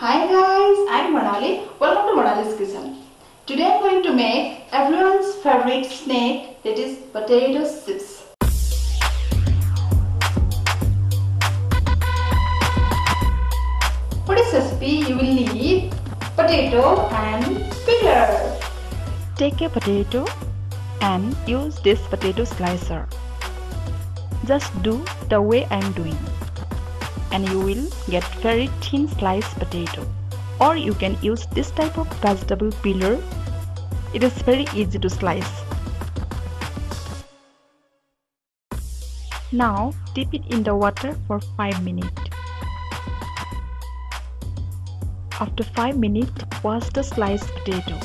Hi guys, I'm Monali. Welcome to Monali's Kitchen. Today I'm going to make everyone's favorite snack, that is potato chips. For this recipe you will need potato and peeler. Take a potato and use this potato slicer. Just do the way I am doing and you will get very thin sliced potato. Or you can use this type of vegetable peeler. It is very easy to slice. Now dip it in the water for 5 minutes. After 5 minutes, wash the sliced potato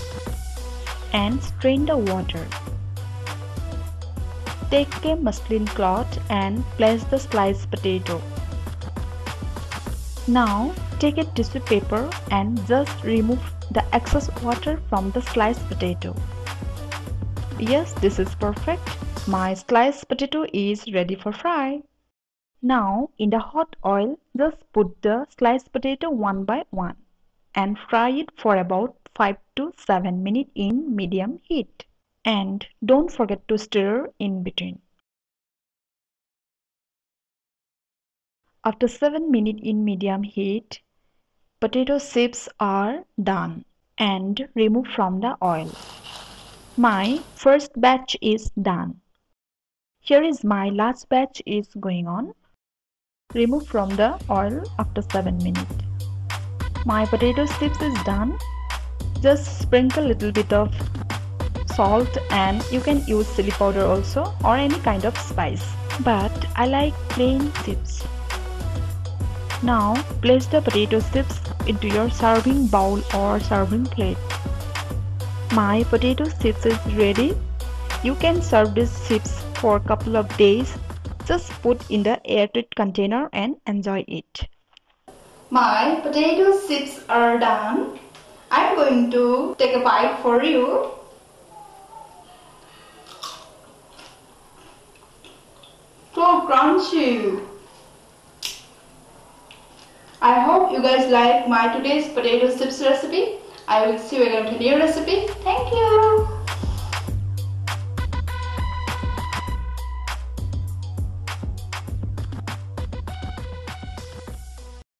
and strain the water. Take a muslin cloth and place the sliced potato. Now take a tissue paper and just remove the excess water from the sliced potato. Yes, this is perfect. My sliced potato is ready for fry. Now in the hot oil, just put the sliced potato one by one and fry it for about 5 to 7 minutes in medium heat. And don't forget to stir in between. After 7 minutes in medium heat, potato chips are done and removed from the oil. My first batch is done. Here is my last batch is going on. Remove from the oil after 7 minutes. My potato chips is done. Just sprinkle a little bit of salt and you can use chili powder also or any kind of spice. But I like plain chips. Now place the potato chips into your serving bowl or serving plate. My potato chips is ready. You can serve these chips for a couple of days. Just put in the airtight container and enjoy it. My potato chips are done. I'm going to take a bite for you. So crunchy. I hope you guys like my today's potato chips recipe. I will see you again with a new recipe. Thank you.